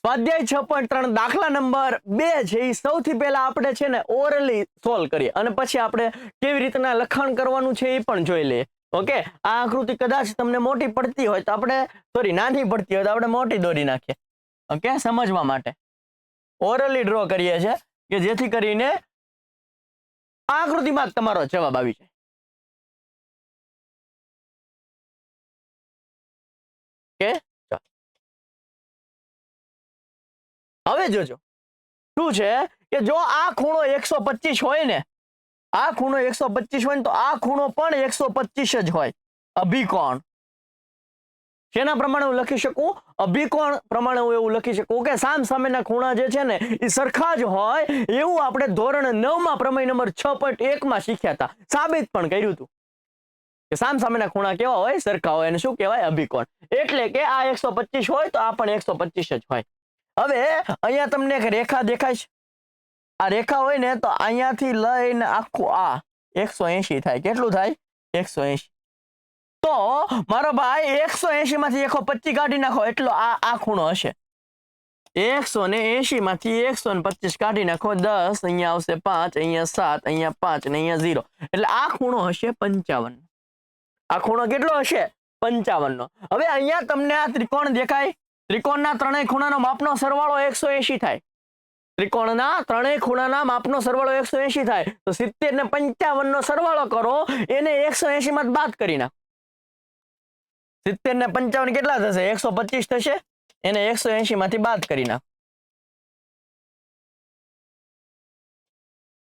સ્વાધ્યાય 6.3 દાખલા નંબર 2 છે એ સૌથી પહેલા આપણે છે ને ઓરલી સોલ્વ કરીએ અને પછી આપણે કેવી રીતના લખાણ કરવાનું છે એ પણ જોઈ લઈએ. ઓકે, આ આકૃતિ કદાચ તમને મોટી પડતી હોય તો આપણે નાની પડતી હોય તો આપણે મોટી દોરી નાખીએ. ઓકે, સમજવા માટે ઓરલી ડ્રો કરીએ છીએ કે જેથી કરીને આ આકૃતિમાં તમારો જવાબ આવી જાય. ઓકે, હવે જોજો શું છે કે જો આ ખૂણો 125 હોય ને, આ ખૂણો 125 હોય ને તો આ ખૂણો પણ 125 જ હોય. અભિકોણ શેના પ્રમાણે હું લખી શકું? અભિકોણ પ્રમાણે હું એવું લખી શકું કે સામ સામેના ખૂણા જે છે ને એ સરખા જ હોય એવું આપણે ધોરણ 9 માં પ્રમેય નંબર 6.1 માં શીખ્યા હતા. સાબિત પણ કર્યું હતું કે સામ સામેના ખૂણા કેવા હોય? સરખા હોય. એને શું કહેવાય? અભિકોણ. એટલે કે આ 125 હોય તો આ પણ 125 જ હોય. હવે અહીંયા તમને એક રેખા દેખાય છે. આ રેખા હોય ને તો અહીંયાથી લઈને આખું આ 180 થાય. કેટલું થાય? 180. તો મારો ભાઈ 180 માંથી 125 કાઢી નાખો એટલો આ ખૂણો હશે. 180 માંથી 125 કાઢી નાખો 10, અહીંયા આવશે 5, અહીંયા 7, અહીંયા 5 ને અહીંયા 0. એટલે આ ખૂણો હશે 55. આ ખૂણો કેટલો હશે? 55 નો. હવે અહીંયા તમને આ ત્રિકોણ દેખાય. ત્રિકોણના ત્રણેય ખૂણાનો માપનો સરવાળો 180 થાય. ત્રિકોણના ત્રણેય ખૂણાના માપનો સરવાળો 180 થાય. તો 70 ને 55 નો સરવાળો કરો, એને 180 માં બાદ કરી નાખો. 70 ને 55 કેટલા થશે? 125 થશે. એને 180 માંથી બાદ કરી નાખો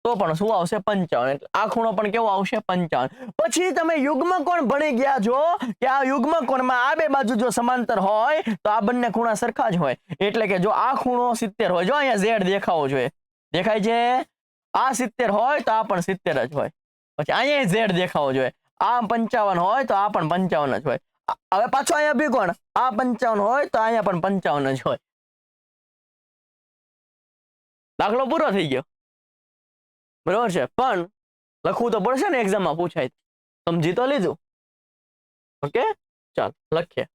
તો પણ શું આવશે? 55. એટલે આ ખૂણો પણ કેવો આવશે? 55. પછી તમે યુગ્મકોણ ભણી ગયા છો કે આ યુગ્મકોણમાં આ બે બાજુ જો સમાંતર હોય તો આ બંને ખૂણા સરખા જ હોય. એટલે કે જો આ ખૂણો 70 હોય, જો અહીંયા z દેખાવો જોઈએ, દેખાય છે? આ 70 હોય તો આ પણ 70 જ હોય. પછી અહીંયા z દેખાવો જોઈએ, આ 55 હોય તો આ પણ 55 જ હોય. હવે પાછો અહીંયા અભિકોણ, આ 55 હોય તો અહીંયા પણ 55 જ હોય. દાખલો પૂરો થઈ ગયો. બરોબર છે, પણ લખવું તો પડશે ને, એક્ઝામમાં પૂછાય. સમજી તો લીધું? ઓકે, ચાલ લખીએ.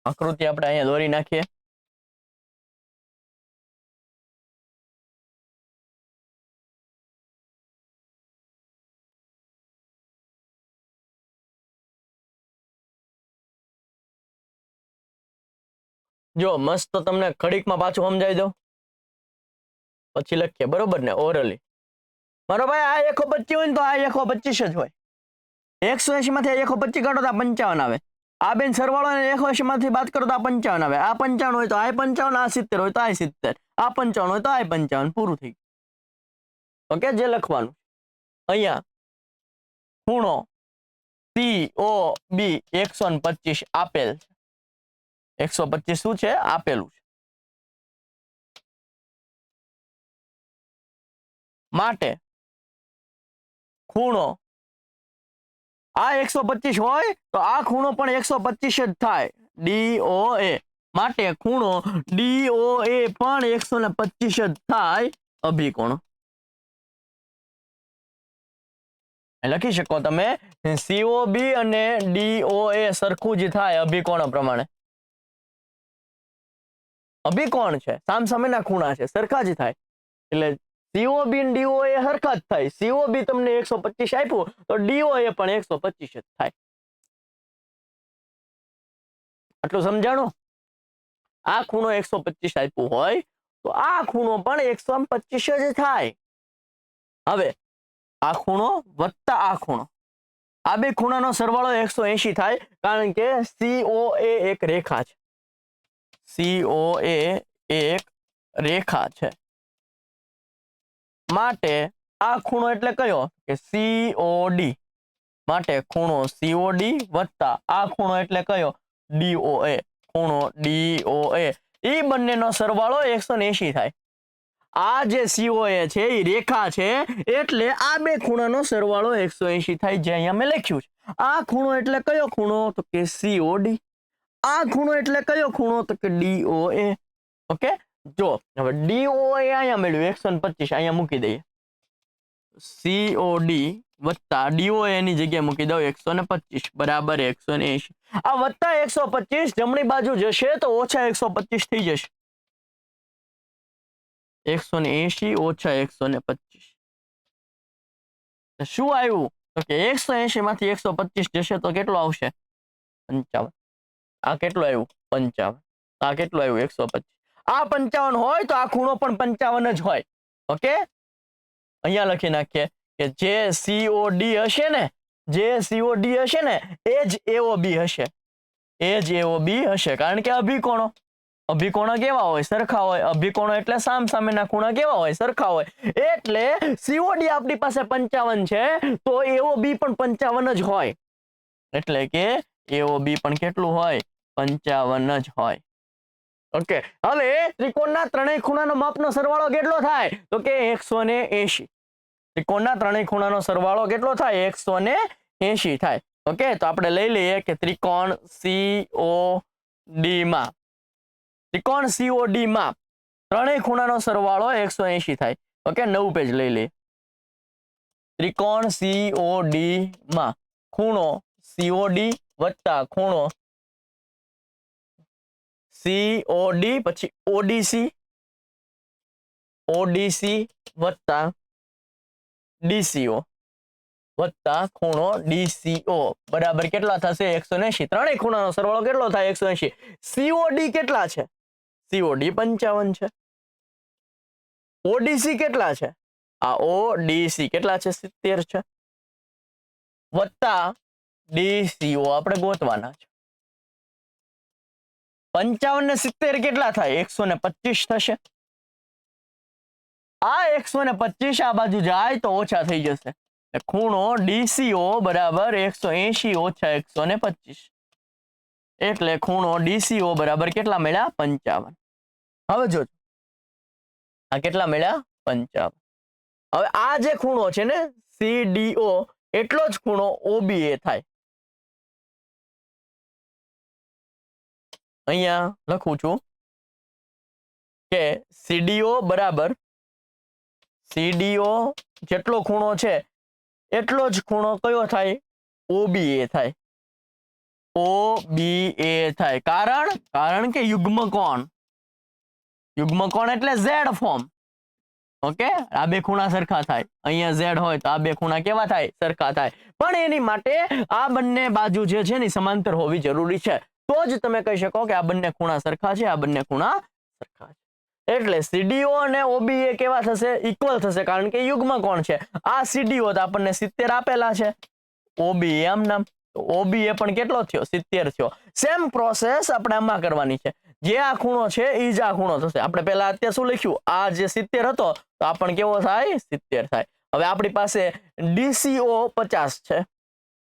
આકૃતિ આપણે અહીંયા દોરી નાખીએ. જો મસ્ત તમને ઘડીકમાં પાછું સમજાવી દઉં પછી લખીએ. બરોબર ને? ઓરલી મારો ભાઈ આ 125 હોય ને તો આ 125 જ હોય. 180 માંથી 125 કાઢો તો આ 55 આવે. આ બેન સરવાળો 180 માંથી બાદ કરો તો આ 55 આવે. આ 55 હોય તો આ 55, આ 70 હોય તો આ 70, આ 55 હોય તો આ 55. પૂરું થઈ ગયું. ઓકે, જે લખવાનું અહીંયા ખૂણો COB 125 આપેલ છે. 125 શું છે? આપેલું છે. માટે ખૂણો આ 125 હોય તો આ ખૂણો પણ 125 જ થાય. DOA માટે ખૂણો DOA પણ 125 જ થાય. અભિકોણ લખી શકો તમે. COB અને DOA સરખું જ થાય અભિકોણ પ્રમાણે. અભિકોણ છે, સામ સામેના ખૂણા છે, સરખા જ થાય. એટલે COB અને DOA સરખા જ થાય. COB તમને 125 આપ્યું તો DOA પણ 125 જ થાય. આટલું સમજાણું? આ ખૂણો 125 આપ્યું હોય તો આ ખૂણો પણ 125 જ થાય. હવે આ ખૂણો વત્તા આ ખૂણો, આ બે ખૂણાનો સરવાળો 180 થાય, કારણ કે COA એક રેખા છે. COA એક રેખા છે માટે આ ખૂણો એટલે કયો? કે COD. માટે ખૂણો COD વત્તા આ ખૂણો એટલે કયો? DOA. ખૂણો DOA એ બંનેનો સરવાળો 180 થાય. આ જે COA છે એ રેખા છે એટલે આ બે ખૂણાનો સરવાળો 180 થાય, જે અહીંયા મેં લખ્યું છે. આ ખૂણો એટલે કયો ખૂણો? તો કે COD. આ ખૂણો એટલે કયો ખૂણો? તો કે DOA. ઓકે, જો હવે DOA અહીંયા મેળવ્યું 125, અહીંયા મૂકી દઈએ. COD વત્તા DOA ની જગ્યાએ મૂકી દઉં 125 બરાબર 180. આ વત્તા 125 જમણી બાજુ જશે તો ઓછા 125 થઈ જશે. 180 ઓછા 125 શું આવ્યું? તો કે 180 માંથી 125 જશે તો કેટલો આવશે? 55. આ કેટલું આવ્યું? 55. આ કેટલું આવ્યું? 125. આ 55 હોય તો આ ખૂણો પણ 55 જ હોય. ઓકે, અહીંયા લખી નાખીએ કે જે COD હશે ને, જે COD હશે ને એ જ AOB હશે. એ જ AOB હશે, કારણ કે અભિકોણો કેવા હોય? સરખા હોય. અભિકોણો એટલે સામસામેના ખૂણા કેવા હોય? સરખા હોય. એટલે COD આપણી પાસે 55 છે તો AOB પણ 55 જ હોય. એટલે કે AOB પણ કેટલું હોય? 55 જ હોય. ઓકે, હવે ત્રિકોણના ત્રણેય ખૂણાનો માપનો સરવાળો કેટલો થાય? તો કે 180. ત્રિકોણના ત્રણેય ખૂણાનો સરવાળો કેટલો થાય? 180 થાય. ઓકે, તો આપણે લઈ લઈએ કે ત્રિકોણ COD માં ત્રણેય ખૂણાનો સરવાળો 180 થાય. ઓકે, નવું પેજ લઈ લઈએ. ત્રિકોણ COD માં ખૂણો COD વત્તા ખૂણો COD પછી ODC વત્તા DCO વત્તા ખૂણો DCO બરાબર કેટલા થશે? 180. ત્રણેય ખૂણાનો સરવાળો કેટલો થાય? 180. COD કેટલા છે? COD 55 છે. ODC કેટલા છે? આ ODC કેટલા છે? 70 છે. વત્તા DCO આપણે ગોતવાના છે. 55 ને 70 કેટલા થાય? 125 થશે. આ 125 આ બાજુ જાય તો ઓછા થઈ જશે. ખૂણો DCO બરાબર 180 ઓછા 125. એટલે ખૂણો DCO બરાબર કેટલા મળ્યા? 55. હવે જો આ કેટલા મળ્યા? 55. હવે આ જે ખૂણો છે ને CDO એટલો જ ખૂણો OBA થાય. અહીંયા લખું છું કે CDO બરાબર CDO જેટલો ખૂણો છે એટલો જ ખૂણો કયો થાય? OBA થાય. OBA થાય. કારણ કે યુગ્મ કોણ એટલે Z ફોર્મ. ઓકે, આ બે ખૂણા સરખા થાય. અહીંયા Z હોય તો આ બે ખૂણા કેવા થાય? સરખા થાય. પણ એની માટે આ બંને બાજુ જે છે ને સમાંતર હોવી જરૂરી છે. તો જ તમે કહી શકો કે આ બંને ખૂણા સરખા છે, આ બંને ખૂણા સરખા છે. એટલે CDO અને OBA કેવા થશે? ઇક્વલ થશે, કારણ કે યુગ્મ કોણ છે. આ CDO તો આપણને 70 આપેલા છે. OBA આમ નામ તો OBA પણ કેટલો થયો? 70 થયો. સેમ પ્રોસેસ આપણે આમાં કરવાની છે. જે આ ખૂણો છે એ જ આ ખૂણો થશે. આપણે પહેલા અત્યારે શું લખ્યું? આ જે 70 હતો તો આ પણ કેવો થાય? 70 થાય. હવે આપણી પાસે DCO 50 છે.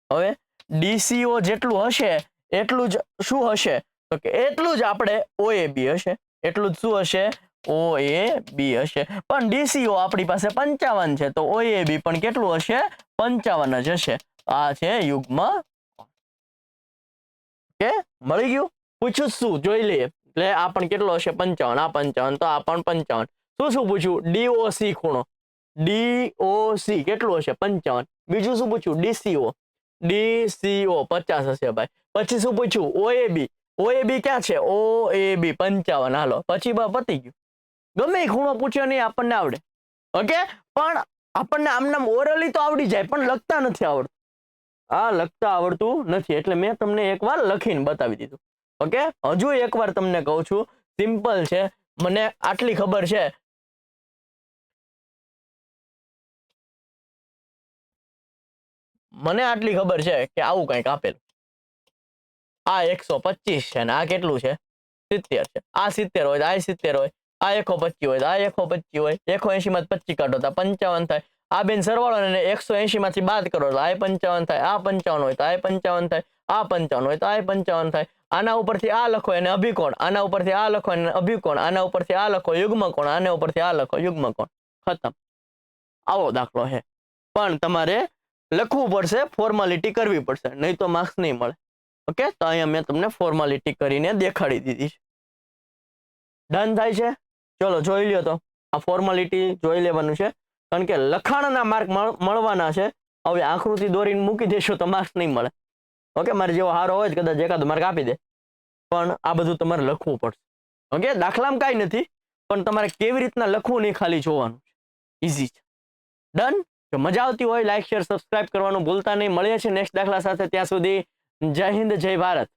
હવે DCO જેટલું હશે એટલું જ શું હશે? તો કે એટલું જ આપણે OAB હશે. એટલું જ શું હશે? OAB હશે. પણ DCO આપણી પાસે 55 છે તો OAB પણ કેટલું હશે? 55 જ હશે. આ છે યુગ્મ. ઓકે, મળી ગયું? પૂછ્યું શું? જોઈ લઈએ. એટલે આ પણ કેટલો હશે? 55. આ 55 તો આ પણ 55. શું પૂછ્યું? DOC ખૂણો. DOC કેટલું હશે? 55. બીજું શું પૂછ્યું? DCO 50 હશે ભાઈ. પછી શું પૂછ્યું? OAB ક્યાં છે? OAB 55. હાલો, પછી પતી ગયું. ગમે ખૂણો પૂછ્યો નહીં આપણને આવડે. ઓકે, પણ આપણને આમનામ ઓરલી તો આવડી જાય, પણ લખતા નથી આવડતું. આ લખતા આવડતું નથી એટલે મેં તમને એકવાર લખીને બતાવી દીધું. ઓકે, હજુ એકવાર તમને કહું છું, સિમ્પલ છે. મને આટલી ખબર છે કે આવું કંઈક આપેલું. આ 125 છે ને આ કેટલું છે? 70 છે. આ 70 હોય તો આ 70 હોય. આ 125 હોય તો આ 125 હોય. 180 માંથી 25 કાઢો તો 55 થાય. આ બેન સરવાળો ને 180 માંથી બાદ કરો તો આ 55 થાય. આ 55 હોય તો આ 55 થાય. આ 55 હોય તો આ 55 થાય. આના ઉપરથી આ લખો એને અભિકોણ, આના ઉપરથી આ લખો એને અભિકોણ, આના ઉપરથી આ લખો યુગ્મકોણ, આના ઉપરથી આ લખો યુગ્મકોણ. ખતમ. આવો દાખલો છે. પણ તમારે લખવું પડશે, ફોર્માલિટી કરવી પડશે, નહીં તો માર્ક્સ નહીં મળે. ઓકે, તો અહીંયા મેં તમને ફોર્માલિટી કરીને દેખાડી દીધી છે. ડન થાય છે? ચલો જોઈ લ્યો. તો આ ફોર્માલિટી જોઈ લેવાનું છે, કારણ કે લખાણના માર્ક મળવાના છે. હવે આકૃતિ દોરીને મૂકી દેશો તો માર્ક્સ નહીં મળે. ઓકે, મારે જેવો હારો હોય કદાચ એકાદ માર્ક આપી દે, પણ આ બધું તમારે લખવું પડશે. ઓકે, દાખલામાં કાંઈ નથી, પણ તમારે કેવી રીતના લખવું નહીં ખાલી જોવાનું છે. ઇઝી છે. ડન. જો મજા આવતી હોય લાઈક શેર સબસ્ક્રાઇબ કરવાનું ભૂલતા નહીં. મળીએ છીએ નેક્સ્ટ દાખલા સાથે. ત્યાં સુધી જય હિન્દ, જય ભારત.